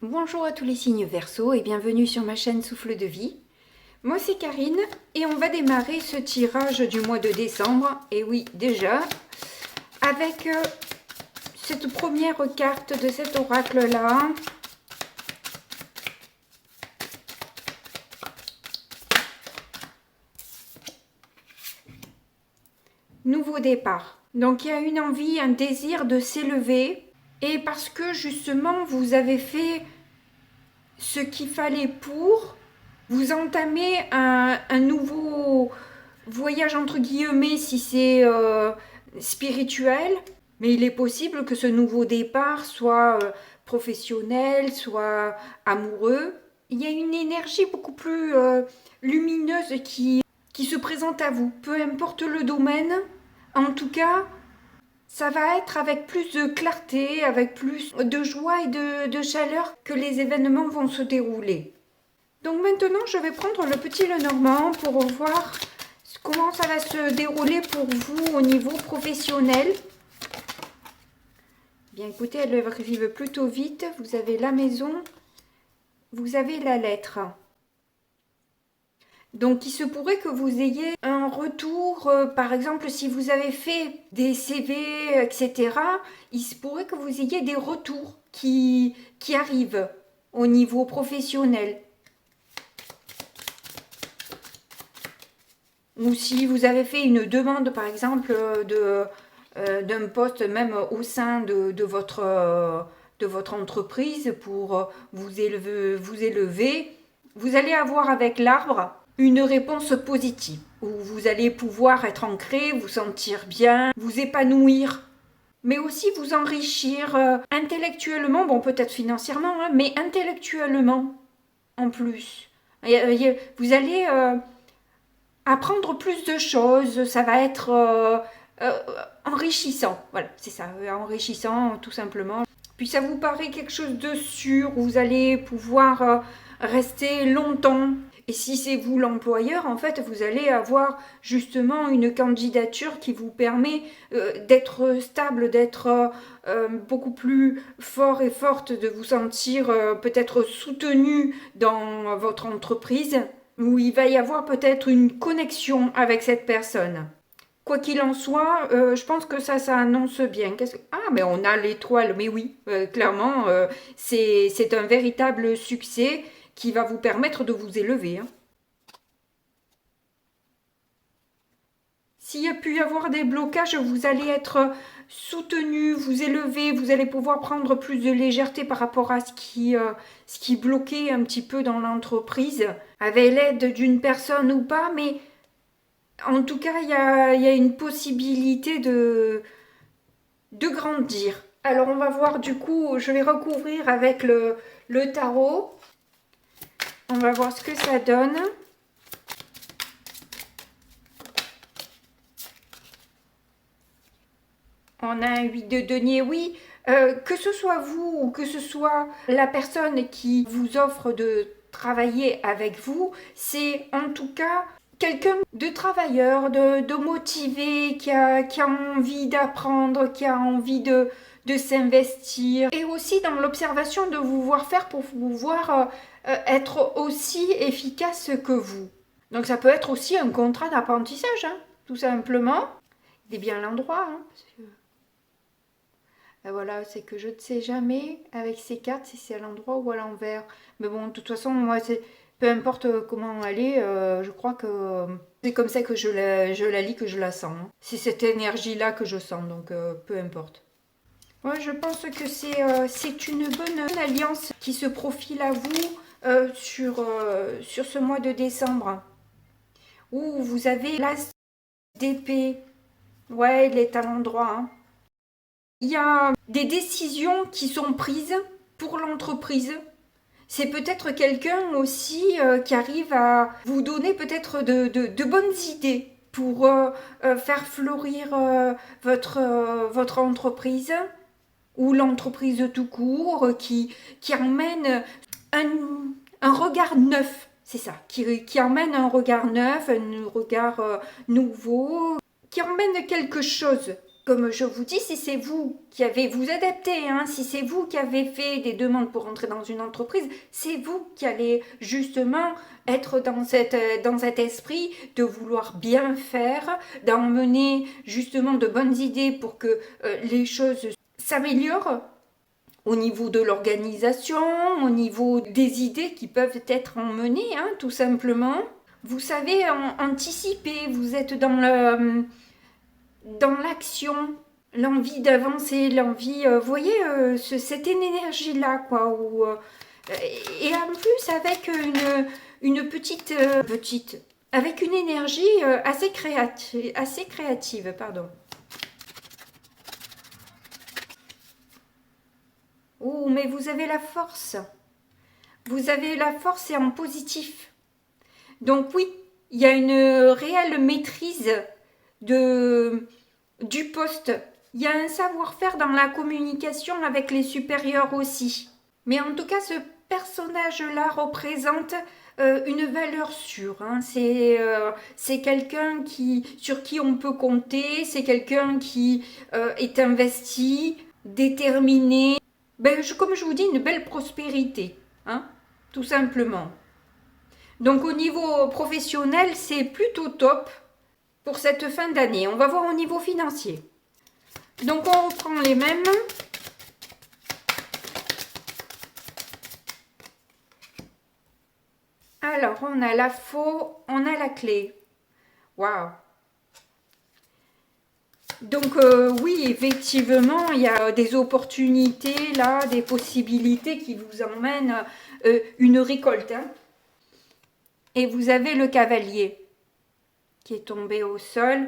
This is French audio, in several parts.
Bonjour à tous les signes Verseau et bienvenue sur ma chaîne Souffle de Vie. Moi c'est Karine et on va démarrer ce tirage du mois de décembre, et oui déjà, avec cette première carte de cet oracle là. Nouveau départ. Donc il y a une envie, un désir de s'élever, et parce que justement vous avez fait ce qu'il fallait pour, vous entamez un nouveau voyage entre guillemets si c'est spirituel, mais il est possible que ce nouveau départ soit professionnel, soit amoureux. Il y a une énergie beaucoup plus lumineuse qui se présente à vous, peu importe le domaine. En tout cas, ça va être avec plus de clarté, avec plus de joie et de chaleur que les événements vont se dérouler. Donc maintenant, je vais prendre le petit Lenormand pour voir comment ça va se dérouler pour vous au niveau professionnel. Bien écoutez, elle arrive plutôt vite. Vous avez la maison, vous avez la lettre. Donc, il se pourrait que vous ayez un retour, par exemple, si vous avez fait des CV, etc., il se pourrait que vous ayez des retours qui arrivent au niveau professionnel. Ou si vous avez fait une demande, par exemple, d'un poste même au sein de votre entreprise pour vous élever, vous allez avoir avec l'arbre une réponse positive, où vous allez pouvoir être ancré, vous sentir bien, vous épanouir, mais aussi vous enrichir intellectuellement, bon peut-être financièrement, hein, mais intellectuellement en plus. Vous allez apprendre plus de choses, ça va être enrichissant, voilà, c'est ça, enrichissant tout simplement. Puis ça vous paraît quelque chose de sûr, où vous allez pouvoir rester longtemps. Et si c'est vous l'employeur, en fait, vous allez avoir justement une candidature qui vous permet d'être stable, d'être beaucoup plus fort et forte, de vous sentir peut-être soutenu dans votre entreprise, où il va y avoir peut-être une connexion avec cette personne. Quoi qu'il en soit, je pense que ça annonce bien. Ah, mais on a l'étoile, mais oui, clairement, c'est un véritable succès qui va vous permettre de vous élever. Hein. S'il y a pu y avoir des blocages, vous allez être soutenu, vous élever, vous allez pouvoir prendre plus de légèreté par rapport à ce qui bloquait un petit peu dans l'entreprise, avec l'aide d'une personne ou pas, mais en tout cas, il y a une possibilité de grandir. Alors, on va voir du coup, je vais recouvrir avec le tarot. On va voir ce que ça donne. On a un 8 de denier, oui. Que ce soit vous ou que ce soit la personne qui vous offre de travailler avec vous, c'est en tout cas quelqu'un de travailleur, de motivé, qui a envie d'apprendre, qui a envie de s'investir. Et aussi dans l'observation de vous voir faire pour pouvoir être aussi efficace que vous. Donc ça peut être aussi un contrat d'apprentissage, hein, tout simplement. Il est bien à l'endroit, hein, parce que... Ben voilà, c'est que je ne sais jamais avec ces cartes si c'est à l'endroit ou à l'envers. Mais bon, de toute façon, moi, peu importe comment elle est, je crois que c'est comme ça que je la lis, que je la sens. Hein. C'est cette énergie-là que je sens, donc peu importe. Ouais, je pense que c'est une bonne alliance qui se profile à vous sur ce mois de décembre. Où vous avez l'as d'épée. Ouais, il est à l'endroit, hein. Il y a des décisions qui sont prises pour l'entreprise. C'est peut-être quelqu'un aussi qui arrive à vous donner peut-être de bonnes idées pour faire fleurir votre entreprise ou l'entreprise tout court qui emmène un regard neuf. C'est ça, qui emmène un regard neuf, un regard nouveau, qui emmène quelque chose comme je vous dis, si c'est vous qui avez, vous adaptez, hein, si c'est vous qui avez fait des demandes pour entrer dans une entreprise, c'est vous qui allez justement être dans cet esprit de vouloir bien faire, d'emmener justement de bonnes idées pour que les choses s'améliorent au niveau de l'organisation, au niveau des idées qui peuvent être emmenées, hein, tout simplement. Vous savez anticiper, vous êtes dans l'action, l'envie d'avancer, l'envie, vous voyez, cette énergie-là, quoi. Et en plus, avec une petite, avec une énergie assez créative, pardon. Oh, mais vous avez la force. Vous avez la force et en positif. Donc oui, il y a une réelle maîtrise du poste. Il y a un savoir-faire dans la communication avec les supérieurs aussi. Mais en tout cas, ce personnage-là représente une valeur sûre. Hein. C'est quelqu'un sur qui on peut compter, c'est quelqu'un qui est investi, déterminé. Comme je vous dis, une belle prospérité, hein, tout simplement. Donc au niveau professionnel, c'est plutôt top pour cette fin d'année. On va voir au niveau financier. Donc on reprend les mêmes. Alors on a la faux, on a la clé. Waouh! Donc oui, effectivement, il y a des opportunités là, des possibilités qui vous emmènent une récolte. Hein. Et vous avez le cavalier qui est tombé au sol.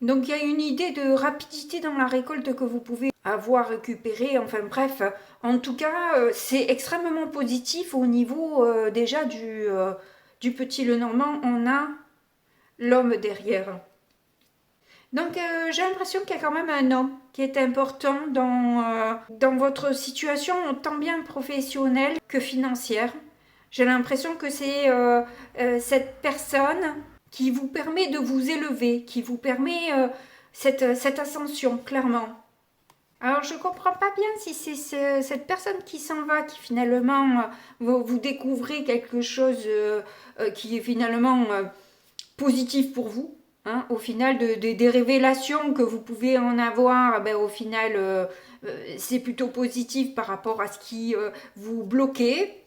Donc il y a une idée de rapidité dans la récolte que vous pouvez avoir récupérée. Enfin bref, en tout cas, c'est extrêmement positif au niveau déjà du petit Lenormand. On a l'homme derrière. Donc j'ai l'impression qu'il y a quand même un homme qui est important dans votre situation, tant bien professionnelle que financière. J'ai l'impression que c'est cette personne qui vous permet de vous élever, qui vous permet cette ascension, clairement. Alors je ne comprends pas bien si c'est cette personne qui s'en va, qui finalement vous découvrez quelque chose qui est finalement positif pour vous. Hein, au final, des révélations que vous pouvez en avoir, au final, c'est plutôt positif par rapport à ce qui vous bloquait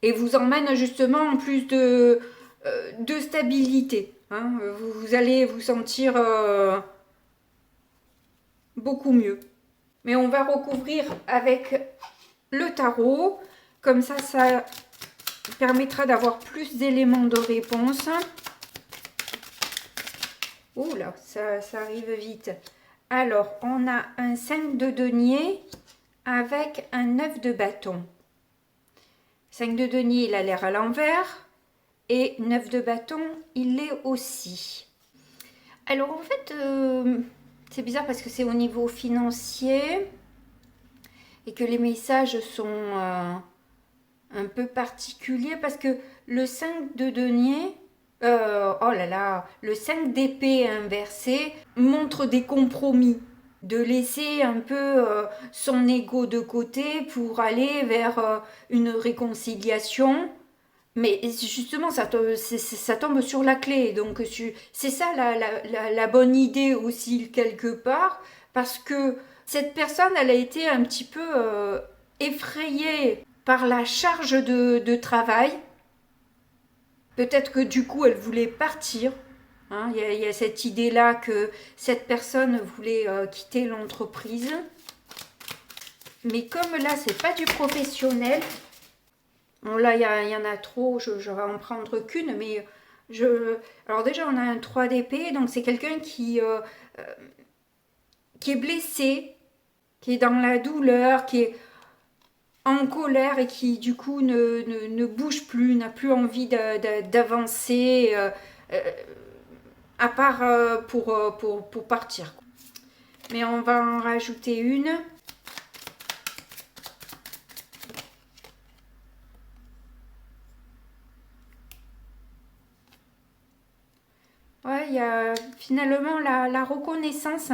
et vous emmène justement en plus de stabilité. Hein. Vous allez vous sentir beaucoup mieux. Mais on va recouvrir avec le tarot. Comme ça permettra d'avoir plus d'éléments de réponse. Ouh là, ça arrive vite. Alors, on a un 5 de denier avec un 9 de bâton. 5 de denier, il a l'air à l'envers. Et 9 de bâton, il l'est aussi. Alors, en fait, c'est bizarre parce que c'est au niveau financier. Et que les messages sont un peu particuliers. Parce que le 5 de denier... oh là là, le 5 d'épée inversé montre des compromis, de laisser un peu son ego de côté pour aller vers une réconciliation. Mais justement, ça tombe sur la clé. Donc, c'est ça la bonne idée aussi, quelque part, parce que cette personne, elle a été un petit peu effrayée par la charge de travail. Peut-être que du coup, elle voulait partir. Hein, il y a cette idée-là que cette personne voulait quitter l'entreprise. Mais comme là, c'est pas du professionnel, bon, là, il y en a trop, je vais en prendre qu'une, mais alors déjà, on a un 3 d'épée, donc c'est quelqu'un qui est blessé, qui est dans la douleur, qui est en colère et qui du coup ne bouge plus, n'a plus envie d'avancer, à part pour partir. Mais on va en rajouter une. Ouais, il y a finalement la reconnaissance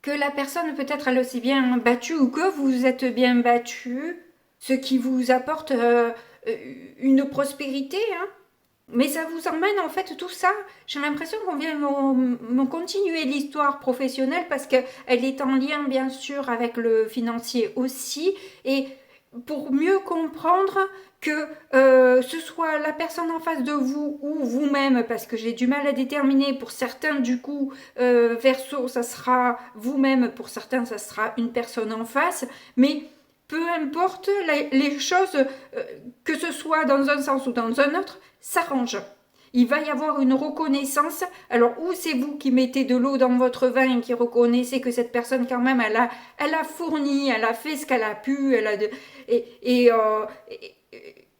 que la personne peut-être elle s'est bien battue ou que vous êtes bien battu, ce qui vous apporte une prospérité, hein. Mais ça vous emmène en fait tout ça. J'ai l'impression qu'on vient me continuer l'histoire professionnelle parce qu'elle est en lien bien sûr avec le financier aussi. Et pour mieux comprendre que ce soit la personne en face de vous ou vous-même, parce que j'ai du mal à déterminer, pour certains du coup, Verseau, ça sera vous-même, pour certains, ça sera une personne en face, mais peu importe, les choses, que ce soit dans un sens ou dans un autre, s'arrangent. Il va y avoir une reconnaissance. Alors, ou c'est vous qui mettez de l'eau dans votre vin et qui reconnaissez que cette personne, quand même, elle a fourni, elle a fait ce qu'elle a pu, elle a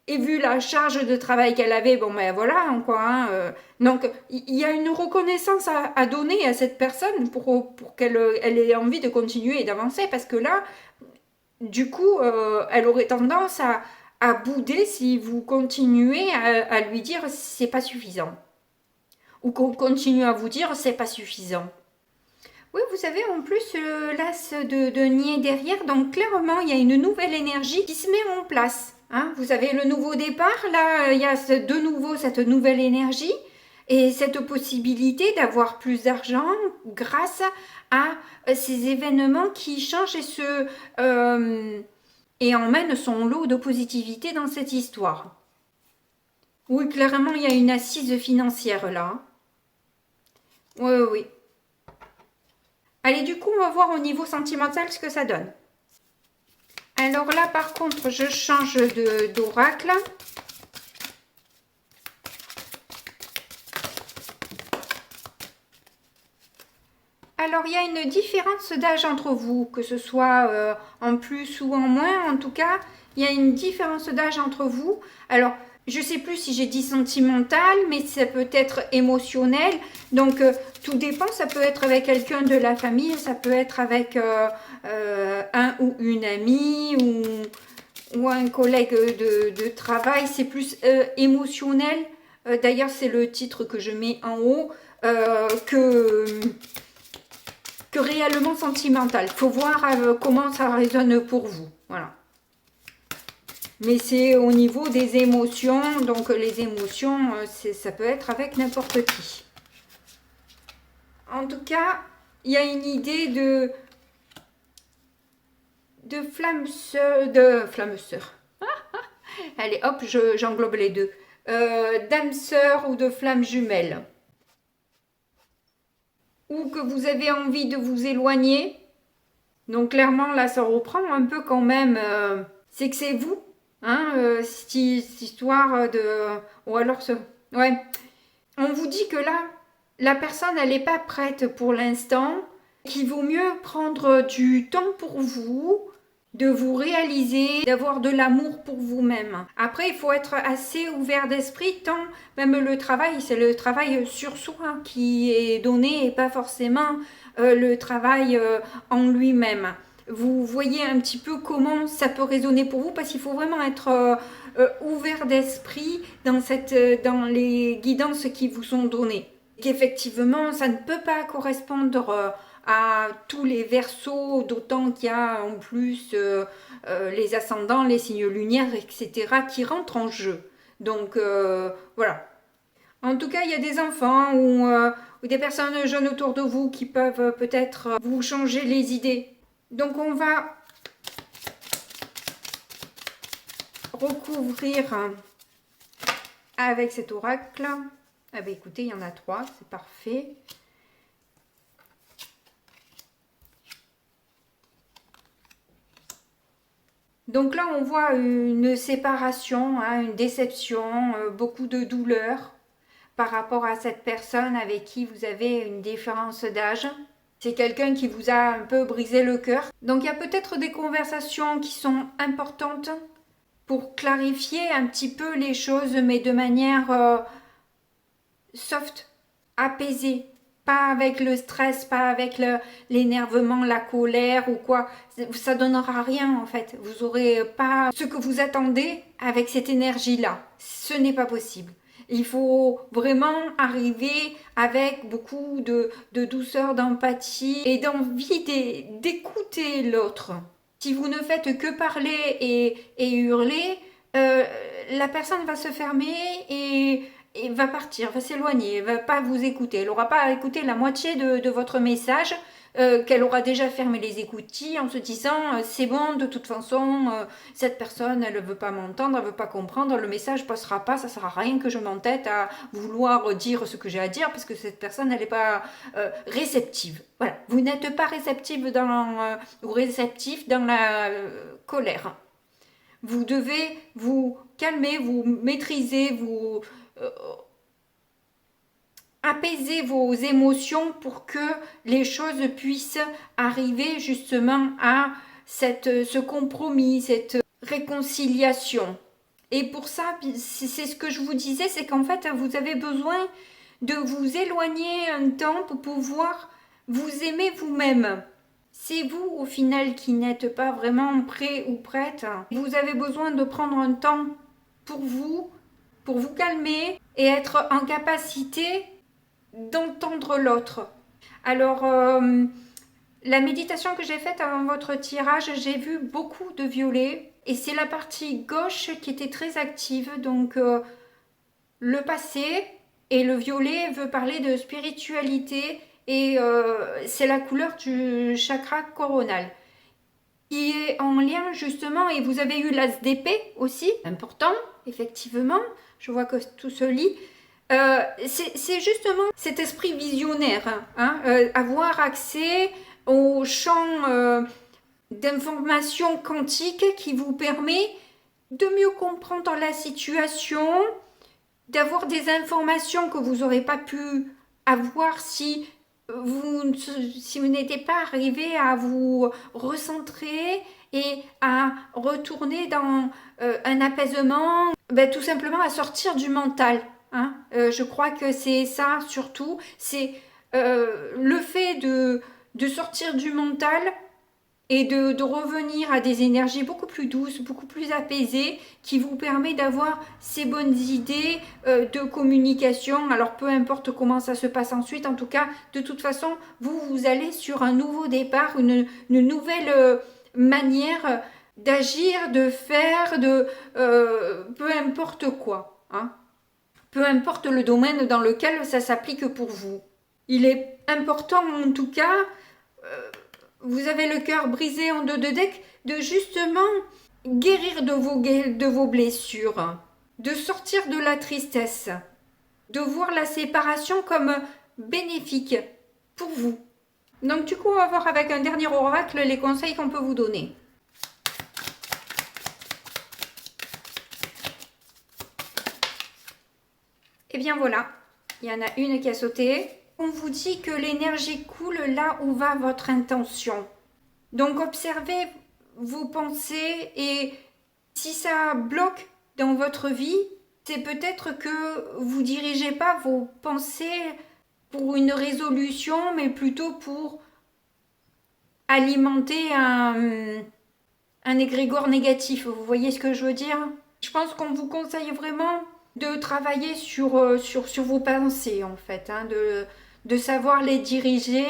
et vu la charge de travail qu'elle avait, bon ben voilà, quoi. Hein, donc, il y a une reconnaissance à donner à cette personne pour qu'elle ait envie de continuer et d'avancer, parce que là, du coup, elle aurait tendance à bouder si vous continuez à lui dire c'est pas suffisant. Ou qu'on continue à vous dire c'est pas suffisant. Oui, vous avez en plus l'as de nier derrière, donc clairement il y a une nouvelle énergie qui se met en place. Hein, vous avez le nouveau départ, là il y a de nouveau cette nouvelle énergie et cette possibilité d'avoir plus d'argent grâce à ces événements qui changent et emmènent son lot de positivité dans cette histoire. Oui, clairement il y a une assise financière là. Oui, oui, oui. Allez, du coup, on va voir au niveau sentimental ce que ça donne. Alors là, par contre, je change d'oracle. Alors, il y a une différence d'âge entre vous, que ce soit en plus ou en moins. En tout cas, il y a une différence d'âge entre vous. Alors, je ne sais plus si j'ai dit sentimental, mais ça peut être émotionnel. Donc, tout dépend. Ça peut être avec quelqu'un de la famille, ça peut être avec un ou une amie ou un collègue de travail. C'est plus émotionnel. D'ailleurs, c'est le titre que je mets en haut que réellement sentimental. Il faut voir comment ça résonne pour vous. Voilà. Mais c'est au niveau des émotions. Donc les émotions, ça peut être avec n'importe qui. En tout cas, il y a une idée de flamme sœur. Allez, hop, j'englobe les deux. D'âme sœur ou de flamme jumelle. Ou que vous avez envie de vous éloigner. Donc clairement, là, ça reprend un peu quand même. C'est que c'est vous. Hein, cette histoire de... Ou alors, ouais. On vous dit que là, la personne, elle n'est pas prête pour l'instant. Qu'il vaut mieux prendre du temps pour vous, de vous réaliser, d'avoir de l'amour pour vous-même. Après, il faut être assez ouvert d'esprit, tant même le travail, c'est le travail sur soi qui est donné et pas forcément le travail en lui-même. Vous voyez un petit peu comment ça peut résonner pour vous, parce qu'il faut vraiment être ouvert d'esprit dans les guidances qui vous sont données. Qu'effectivement, ça ne peut pas correspondre à tous les Verseaux, d'autant qu'il y a en plus les ascendants, les signes lunaires, etc. qui rentrent en jeu. Donc voilà. En tout cas, il y a des enfants ou des personnes jeunes autour de vous qui peuvent peut-être vous changer les idées. Donc on va recouvrir avec cet oracle. Ah ben écoutez, il y en a 3, c'est parfait. Donc là, on voit une séparation, hein, une déception, beaucoup de douleur par rapport à cette personne avec qui vous avez une différence d'âge. C'est quelqu'un qui vous a un peu brisé le cœur. Donc il y a peut-être des conversations qui sont importantes pour clarifier un petit peu les choses, mais de manière soft, apaisée. Pas avec le stress, pas avec l'énervement, la colère ou quoi. Ça donnera rien en fait. Vous n'aurez pas ce que vous attendez avec cette énergie-là. Ce n'est pas possible. Il faut vraiment arriver avec beaucoup de douceur, d'empathie et d'envie d'écouter l'autre. Si vous ne faites que parler et hurler, la personne va se fermer et va partir, va s'éloigner, va pas vous écouter. Elle n'aura pas écouté la moitié de votre message, qu'elle aura déjà fermé les écoutilles en se disant c'est bon, de toute façon, cette personne, elle ne veut pas m'entendre, elle ne veut pas comprendre, le message passera pas, ça ne sert à rien que je m'entête à vouloir dire ce que j'ai à dire parce que cette personne, elle n'est pas réceptive. Voilà, vous n'êtes pas réceptive ou réceptif dans la colère. Vous devez vous calmer, vous maîtriser, vous apaiser vos émotions pour que les choses puissent arriver justement à ce compromis, cette réconciliation. Et pour ça, c'est ce que je vous disais, c'est qu'en fait, vous avez besoin de vous éloigner un temps pour pouvoir vous aimer vous-même. C'est vous, au final, qui n'êtes pas vraiment prêt ou prête. Vous avez besoin de prendre un temps pour vous calmer et être en capacité d'entendre l'autre. Alors, la méditation que j'ai faite avant votre tirage, j'ai vu beaucoup de violet et c'est la partie gauche qui était très active. Donc, le passé et le violet veut parler de spiritualité et c'est la couleur du chakra coronal qui est en lien justement, et vous avez eu l'as d'épée aussi, important, effectivement, je vois que tout se lit. C'est justement cet esprit visionnaire, avoir accès au champ d'information quantique qui vous permet de mieux comprendre la situation, d'avoir des informations que vous n'aurez pas pu avoir si vous n'étiez pas arrivé à vous recentrer et à retourner dans un apaisement, tout simplement à sortir du mental. Je crois que c'est ça surtout, c'est le fait de sortir du mental et de revenir à des énergies beaucoup plus douces, beaucoup plus apaisées, qui vous permet d'avoir ces bonnes idées de communication. Alors peu importe comment ça se passe ensuite, en tout cas, de toute façon, vous allez sur un nouveau départ, une nouvelle manière d'agir, de faire, peu importe quoi. Peu importe le domaine dans lequel ça s'applique pour vous. Il est important en tout cas... vous avez le cœur brisé en deux de deck, de justement guérir de vos blessures, de sortir de la tristesse, de voir la séparation comme bénéfique pour vous. Donc du coup, on va voir avec un dernier oracle les conseils qu'on peut vous donner. Et bien voilà, il y en a une qui a sauté. On vous dit que l'énergie coule là où va votre intention. Donc observez vos pensées et si ça bloque dans votre vie, c'est peut-être que vous dirigez pas vos pensées pour une résolution, mais plutôt pour alimenter un égrégore négatif. Vous voyez ce que je veux dire? Je pense qu'on vous conseille vraiment de travailler sur vos pensées en fait, de savoir les diriger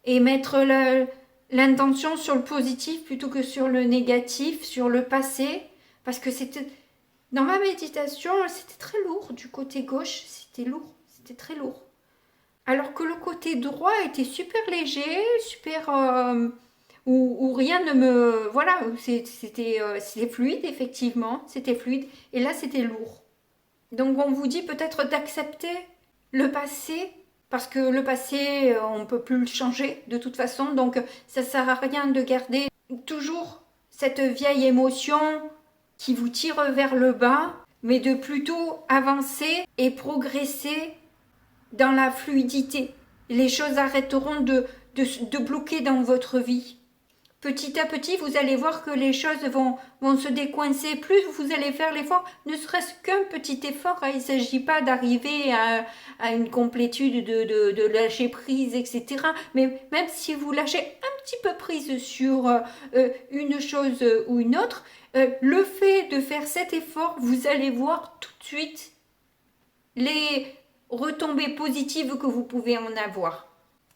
et mettre l'intention sur le positif plutôt que sur le négatif, sur le passé, parce que c'était dans ma méditation, c'était très lourd du côté gauche, c'était lourd, c'était très lourd. Alors que le côté droit était super léger, super où rien ne me voilà, c'était fluide effectivement, c'était fluide et là c'était lourd. Donc on vous dit peut-être d'accepter le passé parce que le passé, on ne peut plus le changer de toute façon. Donc ça ne sert à rien de garder toujours cette vieille émotion qui vous tire vers le bas, mais de plutôt avancer et progresser dans la fluidité. Les choses arrêteront de bloquer dans votre vie. Petit à petit, vous allez voir que les choses vont se décoincer. Plus vous allez faire l'effort, ne serait-ce qu'un petit effort. Il ne s'agit pas d'arriver à une complétude de lâcher prise, etc. Mais même si vous lâchez un petit peu prise sur une chose ou une autre, le fait de faire cet effort, vous allez voir tout de suite les retombées positives que vous pouvez en avoir.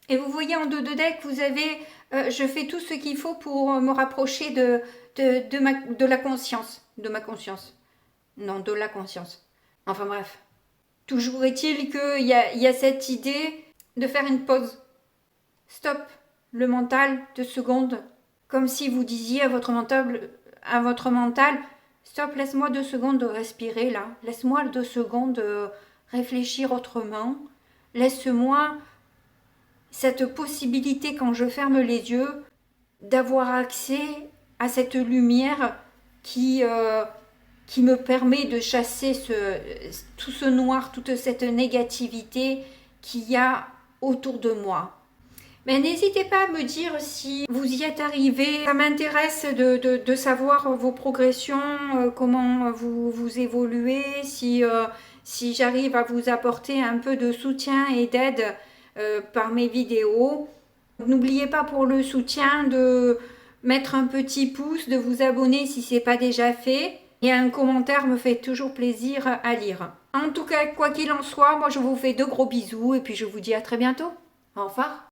Et vous voyez en dos de deck, vous avez je fais tout ce qu'il faut pour me rapprocher de la conscience. De ma conscience. Non, de la conscience. Enfin bref. Toujours est-il qu'il y a cette idée de faire une pause. Stop le mental 2 secondes. Comme si vous disiez à votre mental, stop, laisse-moi 2 secondes de respirer là. Laisse-moi 2 secondes de réfléchir autrement. Laisse-moi cette possibilité quand je ferme les yeux d'avoir accès à cette lumière qui me permet de chasser tout ce noir, toute cette négativité qu'il y a autour de moi. Mais n'hésitez pas à me dire si vous y êtes arrivé. Ça m'intéresse de savoir vos progressions, comment vous évoluez, si j'arrive à vous apporter un peu de soutien et d'aide par mes vidéos. N'oubliez pas pour le soutien de mettre un petit pouce, de vous abonner si ce n'est pas déjà fait. Et un commentaire me fait toujours plaisir à lire. En tout cas, quoi qu'il en soit, moi je vous fais de gros bisous et puis je vous dis à très bientôt. Au revoir.